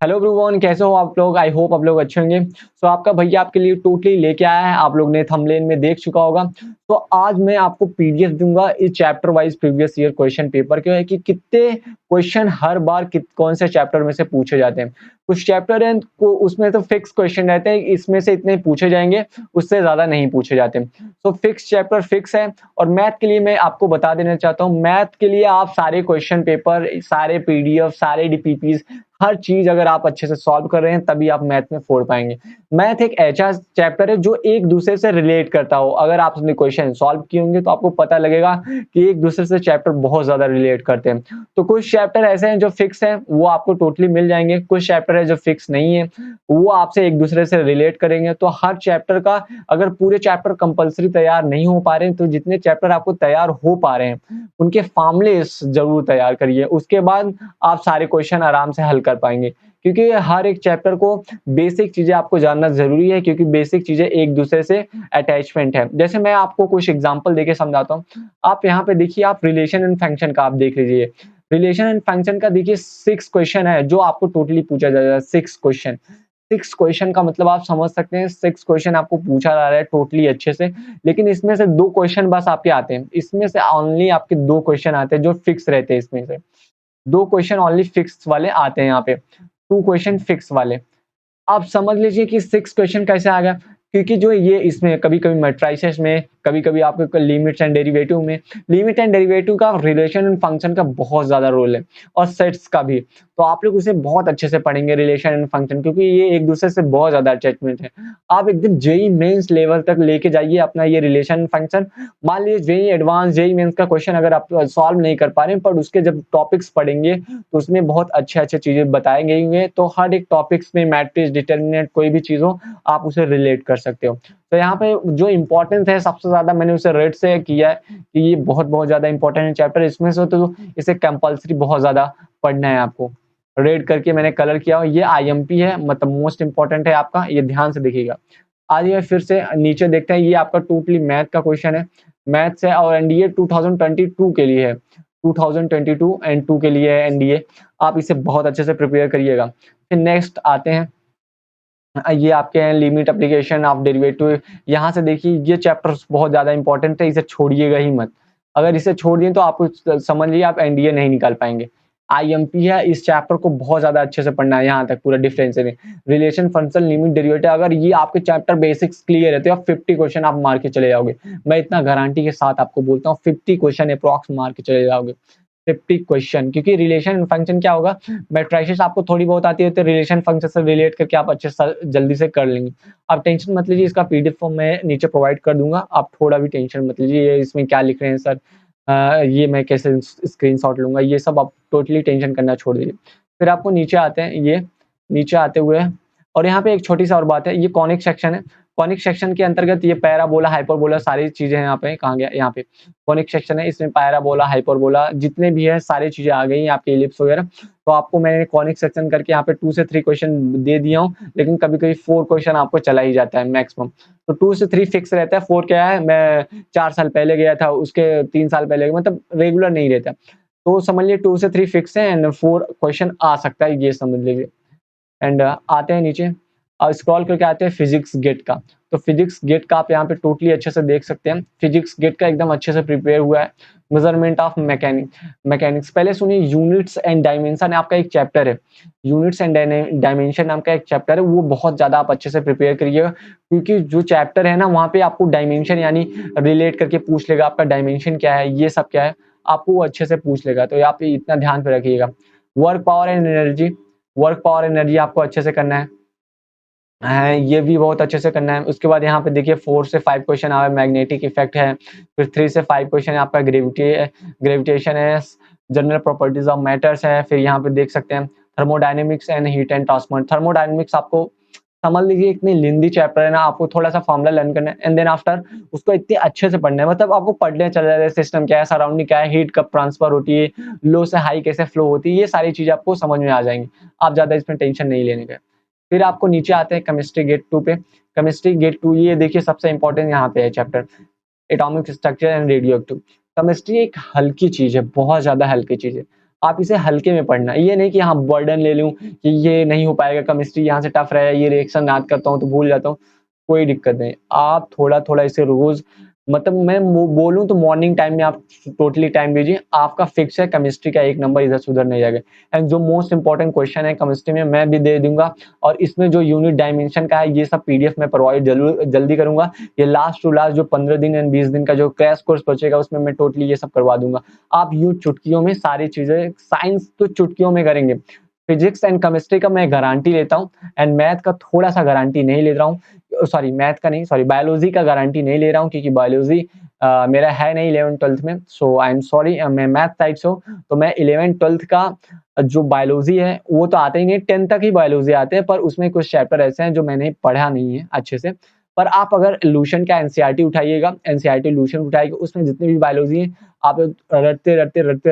Hello everyone, कैसे हो आप लोग? आई होप आप लोग अच्छे होंगे। सो आपका भैया आपके लिए टोटली लेके आया है, आप लोग ने थंबनेल में देख चुका होगा। तो आज मैं आपको पीडीएफ दूंगा इस chapter wise previous year question paper के, कि कितने क्वेश्चन हर बार कौन से चैप्टर में से पूछे जाते हैं। कुछ चैप्टर हैं को उसमें तो फिक्स क्वेश्चन रहते हैं, इसमें से इतने पूछे जाएंगे, उससे ज्यादा नहीं पूछे जाते। तो फिक्स चैप्टर फिक्स है। और मैथ के लिए मैं आपको बता देना चाहता हूँ, मैथ के लिए आप सारे क्वेश्चन पेपर, सारे पीडीएफ, सारे डीपीपीस, हर चीज अगर आप अच्छे से सॉल्व कर रहे हैं तभी आप मैथ में फोड़ पाएंगे। मैथ एक ऐसा चैप्टर है जो एक दूसरे से रिलेट करता हो। अगर आप अपने क्वेश्चन सॉल्व किए होंगे तो आपको पता लगेगा कि एक दूसरे से चैप्टर बहुत ज्यादा रिलेट करते हैं। तो कुछ चैप्टर ऐसे हैं जो फिक्स हैं, वो आपको टोटली मिल जाएंगे। कुछ चैप्टर है जो फिक्स नहीं है, वो आपसे एक दूसरे से रिलेट करेंगे। तो हर चैप्टर का, अगर पूरे चैप्टर कंपलसरी तैयार नहीं हो पा रहे हैं, तो जितने चैप्टर आपको तैयार हो पा रहे हैं उनके फॉर्मूले जरूर तैयार करिए। उसके बाद आप सारे क्वेश्चन आराम से हल कर पाएंगे, क्योंकि हर एक चैप्टर को बेसिक चीजें आपको जानना जरूरी है, क्योंकि बेसिक चीजें एक दूसरे से अटैचमेंट है। जैसे मैं आपको कुछ एग्जांपल देके समझाता हूँ। आप यहाँ पे देखिए, आप रिलेशन एंड फंक्शन का आप देख लीजिए। रिलेशन एंड फंक्शन का देखिए 6 क्वेश्चन है जो आपको टोटली पूछा जाएगा। 6 क्वेश्चन, 6 क्वेश्चन का मतलब आप समझ सकते हैं, 6 क्वेश्चन आपको पूछा जा रहा है टोटली अच्छे से। लेकिन इसमें से 2 क्वेश्चन बस आपके आते हैं, इसमें से ओनली आपके 2 क्वेश्चन आते हैं जो फिक्स रहते हैं। इसमें से 2 क्वेश्चन ओनली फिक्स वाले आते हैं यहाँ पे, 2 क्वेश्चन फिक्स वाले। आप समझ लीजिए कि 6 क्वेश्चन कैसे आ गया, क्योंकि जो ये इसमें कभी-कभी मैट्रिसेस में, कभी-कभी आपके लिमिट्स एंड डेरिवेटिव में, लिमिट एंड डेरिवेटिव का, रिलेशन एंड फंक्शन का बहुत ज़्यादा रोल है, और सेट्स का भी। तो आप लोग उसे बहुत अच्छे से पढ़ेंगे, रिलेशन एंड फंक्शन, क्योंकि ये एक दूसरे से बहुत ज़्यादा अटैचमेंट है। आप एकदम जेईई मेंस लेवल तक लेके जाइए अपना ये रिलेशन एंड फंक्शन। मान लीजिए जेईई एडवांस, जेईई मेंस का क्वेश्चन अगर आप सॉल्व नहीं कर पा रहे हैं, पर उसके जब टॉपिक्स पढ़ेंगे तो उसमें बहुत अच्छे-अच्छे चीजें बताए गई हैं। तो हर एक टॉपिक्स में मैट्रिक्स, डिटरमिनेंट, कोई भी चीज हो, आप उसे रिलेट कर सकते हो। तो यहाँ पे जो इम्पोर्टेंस है सबसे ज्यादा मैंने उसे रेट से किया है कि ये बहुत ज्यादा इंपॉर्टेंट है चैप्टर। इसमें से तो इसे कंपल्सरी बहुत ज्यादा पढ़ना है आपको। रेड करके मैंने कलर किया, और ये आईएमपी है, मतलब मोस्ट इंपॉर्टेंट है आपका, ये ध्यान से देखिएगा। आइए फिर से नीचे देखते हैं, ये आपका टोटली मैथ का क्वेश्चन है, मैथ से, और एनडीए 2022 के लिए है। 2022 एंड 2 के लिए है एनडीए। आप इसे बहुत अच्छे से प्रिपेयर करिएगा। फिर नेक्स्ट आते हैं, ये आपके हैं लिमिट एप्लीकेशन ऑफ डेरिवेटिव। यहाँ से देखिए, ये चैप्टर्स बहुत ज्यादा इंपॉर्टेंट है, इसे छोड़िएगा ही मत। अगर इसे छोड़ दिए तो आपको समझ लीजिए आप एनडीए नहीं निकाल पाएंगे। आईएमपी है, इस चैप्टर को बहुत ज्यादा अच्छे से पढ़ना है, यहाँ तक पूरा differential relation, function, limit, derivative. अगर ये आपके चैप्टर बेसिक्स क्लियर है तो आप 50 क्वेश्चन आप मार के चले जाओगे। मैं इतना गारंटी के साथ आपको बोलता हूँ, 50 क्वेश्चन अप्रॉक्स मार के चले जाओगे। 50 क्वेश्चन, क्योंकि रिलेशन फंक्शन क्या होगा, मैट्रिसेस आपको थोड़ी बहुत आती है तो रिलेशन फंक्शन से रिलेट करके आप अच्छे से जल्दी से कर लेंगे। आप टेंशन मत लीजिए, इसका पीडीएफ फॉर्म मैं नीचे प्रोवाइड कर दूंगा, आप थोड़ा भी टेंशन मत लीजिए ये इसमें क्या लिख रहे हैं सर, ये मैं कैसे स्क्रीनशॉट लूंगा, ये सब आप टोटली टेंशन करना छोड़ दीजिए। फिर आपको नीचे आते हैं, ये नीचे आते हुए, और यहाँ पे एक छोटी सी और बात है, ये कॉनिक सेक्शन है। कॉनिक सेक्शन के अंतर्गत ये पैराबोला, हाइपरबोला, सारी चीजें हैं। यहाँ पे कहाँ गया, यहाँ पे कॉनिक सेक्शन है, इसमें पैराबोला, हाइपरबोला जितने भी है सारी चीजें आ गई हैं, आपके इलिप्स वगैरह। तो आपको मैंने कॉनिक सेक्शन करके यहाँ पे 2 से 3 क्वेश्चन दे दिया हूँ, लेकिन कभी कभी 4 क्वेश्चन आपको चला ही जाता है मैक्सिमम। तो 2 से 3 फिक्स रहता है, 4 क्या है, मैं 4 साल पहले गया था, उसके 3 साल पहले, मतलब रेगुलर नहीं रहता। तो समझ लीजिए 2 से 3 फिक्स है एंड 4 क्वेश्चन आ सकता है, ये समझ लीजिए। एंड आते हैं नीचे, स्क्रॉल करके आते हैं फिजिक्स गेट का। तो फिजिक्स गेट का आप यहाँ पे टोटली अच्छे से देख सकते हैं। फिजिक्स गेट का एकदम अच्छे से प्रिपेयर हुआ है। मेजरमेंट ऑफ मैकेनिक्स, पहले सुनिए, यूनिट्स एंड डायमेंशन आपका एक चैप्टर है। यूनिट्स एंड डायमेंशन नाम का एक चैप्टर है, वो बहुत ज्यादा आप अच्छे से प्रिपेयर करिएगा, क्योंकि जो चैप्टर है ना, वहाँ पे आपको डायमेंशन यानी रिलेट करके पूछ लेगा, आपका डायमेंशन क्या है, ये सब क्या है, आपको वो अच्छे से पूछ लेगा। तो आप इतना ध्यान पे रखिएगा। Work power and energy, work power energy आपको अच्छे से करना है, ये भी बहुत अच्छे से करना है। उसके बाद यहाँ पे देखिए 4 से 5 क्वेश्चन आ रहा है, मैग्नेटिक इफेक्ट है। फिर 3 से 5 क्वेश्चन है आपका ग्रेविटेशन है, जनरल प्रॉपर्टीज ऑफ मैटर्स है। फिर यहाँ पे देख सकते हैं thermodynamics and heat and transport. Thermodynamics आपको समझ लीजिए इतनी लेंदी चैप्टर है ना, आपको थोड़ा सा फॉर्मूला लर्न करना है, एंड देन आफ्टर उसको इतने अच्छे से पढ़ना है, मतलब आपको पढ़ने चल रहा है सिस्टम क्या है, सराउंडिंग क्या है, हीट कब ट्रांसफर होती है, लो से हाई कैसे फ्लो होती है, ये सारी चीजें आपको समझ में आ जाएंगी। आप ज्यादा इसमें टेंशन नहीं लेने का। फिर आपको नीचे आते हैं केमिस्ट्री गेट 2 पे। केमिस्ट्री गेट 2, ये देखिए सबसे इंपॉर्टेंट यहाँ पे है chapter, atomic structure and radio active. Chemistry एक हल्की चीज है, बहुत ज्यादा हल्की चीज है। आप इसे हल्के में पढ़ना, ये नहीं कि हाँ बर्डन ले लूँ कि ये नहीं हो पाएगा, केमिस्ट्री यहाँ से टफ रहा है, ये रिएक्शन याद करता हूँ तो भूल जाता हूँ, कोई दिक्कत नहीं। आप थोड़ा-थोड़ा इसे रोज़ मतलब मैं मो बोलूँ तो मॉर्निंग टाइम में आप टोटली टाइम दीजिए, आपका फिक्स है केमिस्ट्री का 1 नंबर इधर से उधर नहीं जाएगा। एंड जो मोस्ट इम्पोर्टेंट क्वेश्चन है केमिस्ट्री में मैं भी दे दूँगा और इसमें जो यूनिट डायमेंशन का है ये सब पीडीएफ मैं प्रोवाइड जल्दी करूँगा। ये लास्ट टू लास्ट जो 15 दिन एंड 20 दिन का जो क्रैश कोर्स बचेगा उसमें मैं टोटली ये सब करवा दूँगा। आप यूँ चुटकियों में सारी चीज़ें साइंस तो चुटकियों में करेंगे। फिजिक्स एंड केमिस्ट्री का मैं गारंटी लेता हूँ एंड मैथ का थोड़ा-सा गारंटी नहीं ले रहा हूँ। सॉरी मैथ का नहीं, सॉरी बायोलॉजी का गारंटी नहीं ले रहा हूँ क्योंकि बायोलॉजी मेरा है नहीं 11th-12th में, सो आई एम सॉरी मैं मैथ साइड से हूँ, तो मैं 11th-12th का जो बायोलॉजी है वो तो आता ही नहीं, 10th तक ही बायोलॉजी आते हैं पर उसमें कुछ चैप्टर ऐसे हैं जो मैंने पढ़ा नहीं है अच्छे से। पर आप अगर इल्यूशन का एनसीईआरटी उठाइएगा, एनसीईआरटी इल्यूशन उठाइएगा उसमें जितनी भी बायोलॉजी है आप रटते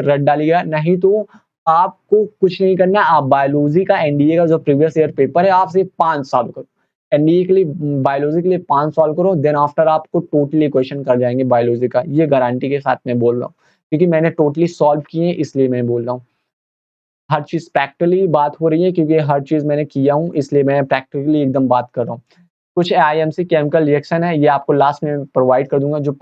रट डालिएगा, नहीं तो आपको कुछ नहीं करना है, आप बायोलॉजी का एनडीए का जो प्रीवियस ईयर पेपर है आप सिर्फ 5 सॉल्व करो। एनडीए के लिए बायोलॉजी के लिए 5 सॉल्व करो देन आफ्टर आपको टोटली क्वेश्चन कर जाएँगे बायोलॉजी का, ये गारंटी के साथ मैं बोल रहा हूँ। क्योंकि मैंने टोटली सॉल्व किए हैं इसलिए मैं बोल रहा हूँ। हर चीज़ प्रैक्टिकली बात हो रही है क्योंकि हर चीज़ मैंने किया हूँ इसलिए मैं प्रैक्टिकली एकदम बात कर रहा हूँ। कुछ आईएमसी केमिकल रिएक्शन है, ये आपको लास्ट में प्रोवाइड कर दूँगा जो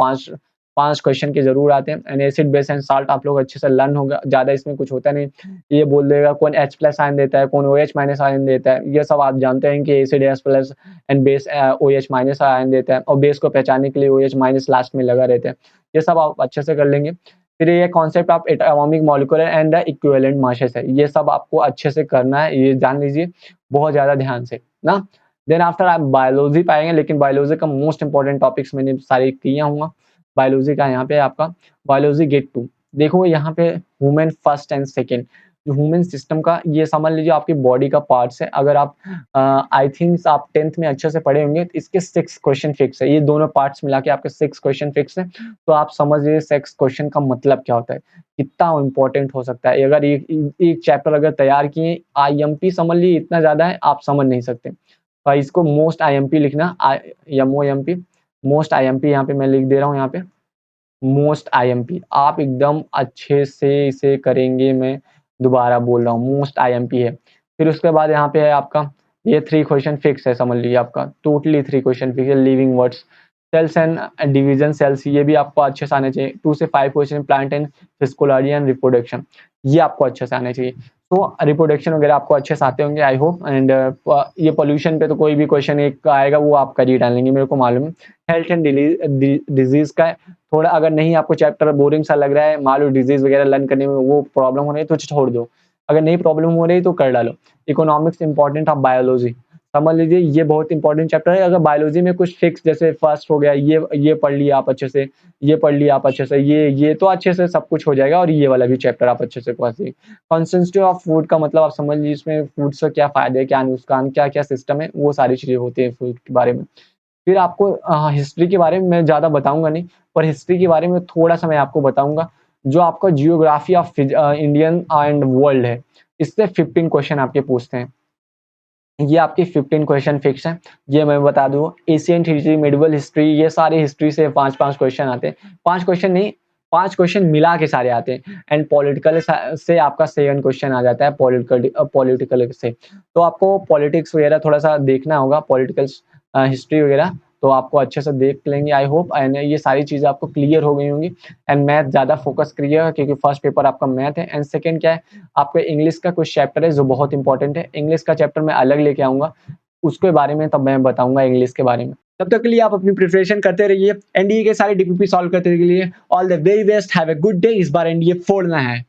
5 क्वेश्चन के ज़रूर आते हैं and acid base and salt आप लोग अच्छे से लर्न होगा, ज़्यादा इसमें कुछ होता नहीं। ये बोल देगा कौन H प्लस आयन देता है, कौन OH माइनस आयन देता है, ये सब आप जानते हैं कि acid H plus and base OH minus ion देता है और बेस को पहचानने के लिए OH माइनस लास्ट में लगा रहता है। ये सब आप अच्छे से कर लेंगे। फिर ये कॉन्सेप्ट आप atomic molecular and the equivalent masses है, ये सब आपको अच्छे से करना है, ये जान लीजिए बहुत ज़्यादा ध्यान से, ना? देन आफ्टर आप बायोलॉजी पाएँगे लेकिन बायोलॉजी का मोस्ट इम्पोर्टेंट टॉपिक्स मैंने सारे किया हूँ। बायोलॉजी का यहाँ पे आपका बायोलॉजी गेट 2 देखो यहाँ पे ह्यूमन फर्स्ट एंड सेकंड जो ह्यूमन सिस्टम का ये समझ लीजिए आपकी बॉडी का पार्ट्स है। अगर आप आई थिंक आप 10th में अच्छे से पढ़े होंगे तो इसके 6 क्वेश्चन फिक्स है। ये दोनों पार्ट्स मिला के आपके 6 क्वेश्चन फिक्स है। तो आप समझ लीजिए 6 क्वेश्चन का मतलब क्या होता है, कितना इम्पोर्टेंट हो सकता है। अगर एक चैप्टर अगर तैयार किए आईएमपी समझ लीजिए इतना ज़्यादा है आप समझ नहीं सकते। इसको मोस्ट आईएमपी लिखना एमओएमपी मोस्ट आईएमपी यहाँ पे मैं लिख दे रहा हूँ यहाँ पे मोस्ट आईएमपी आप एकदम अच्छे से इसे करेंगे मैं दोबारा बोल रहा हूँ मोस्ट आईएमपी है। फिर उसके बाद यहाँ पे है आपका ये 3 क्वेश्चन फिक्स है समझ लीजिए आपका टोटली 3 क्वेश्चन फिक्स है living words cells and division cells ये भी आपको अच्छे से आने चाहिए 2 से 5 question plant and physiology and reproduction ये आपको अच्छे से आने चाहिए। तो रिप्रोडक्शन वगैरह आपको अच्छे से आते होंगे आई होप एंड ये पॉल्यूशन पे तो कोई भी क्वेश्चन एक आएगा वो आप कर ही डालेंगे मेरे को मालूम है। हेल्थ एंड डिजीज़ का थोड़ा अगर नहीं आपको चैप्टर बोरिंग सा लग रहा है, मान लो डिजीज़ वगैरह लर्न करने में वो प्रॉब्लम हो रही है तो छोड़ दो। अगर नहीं प्रॉब्लम हो रही है तो कर डालो। इकोनॉमिक्स इम्पोर्टेंट ऑफ बायोलॉजी समझ लीजिए ये बहुत इंपॉर्टेंट चैप्टर है। अगर बायोलॉजी में कुछ फिक्स जैसे फर्स्ट हो गया ये पढ़ लिया आप अच्छे से, ये पढ़ लिया आप अच्छे से, ये तो अच्छे से सब कुछ हो जाएगा और ये वाला भी चैप्टर आप अच्छे से पढ़ लीजिए। कंसिस्टेंसी ऑफ फूड का मतलब आप समझ लीजिए इसमें फूड से क्या फ़ायदे, क्या नुकसान, क्या-क्या सिस्टम है, वो सारी चीज़ें होती हैं फूड के बारे में। फिर आपको हिस्ट्री के बारे में मैं ज़्यादा बताऊँगा नहीं, पर हिस्ट्री के बारे में थोड़ा-सा मैं आपको बताऊँगा। जो आपका geography of Indian and world है, इससे 15 क्वेश्चन आपके पूछते हैं। ये आपके 15 क्वेश्चन फिक्स हैं, ये मैं बता दूँ। एशिएंट हिस्ट्री, मिडीवल हिस्ट्री ये सारे हिस्ट्री से 5-5 क्वेश्चन आते हैं। 5 क्वेश्चन नहीं, 5 क्वेश्चन मिला के सारे आते हैं एंड पॉलिटिकल से आपका 7 क्वेश्चन आ जाता है पॉलिटिकल से। तो आपको पॉलिटिक्स वगैरह थोड़ा-सा देखना होगा, पॉलिटिकल हिस्ट्री वगैरह, तो आपको अच्छे से देख लेंगे आई होप एंड ये सारी चीज़ें आपको क्लियर हो गई होंगी एंड मैथ ज़्यादा फोकस करिएगा क्योंकि फर्स्ट पेपर आपका मैथ है एंड सेकंड क्या है आपको इंग्लिश का कुछ चैप्टर है जो बहुत इंपॉर्टेंट है। इंग्लिश का चैप्टर मैं अलग लेके आऊँगा, उसके बारे में तब मैं बताऊँगा इंग्लिश के बारे में। तब तक के लिए आप अपनी प्रिपरेशन करते रहिए, एनडीए के सारे डीपीपी सॉल्व करते के लिए all the very best, have a good day. इस बार एनडीए फोड़ना है।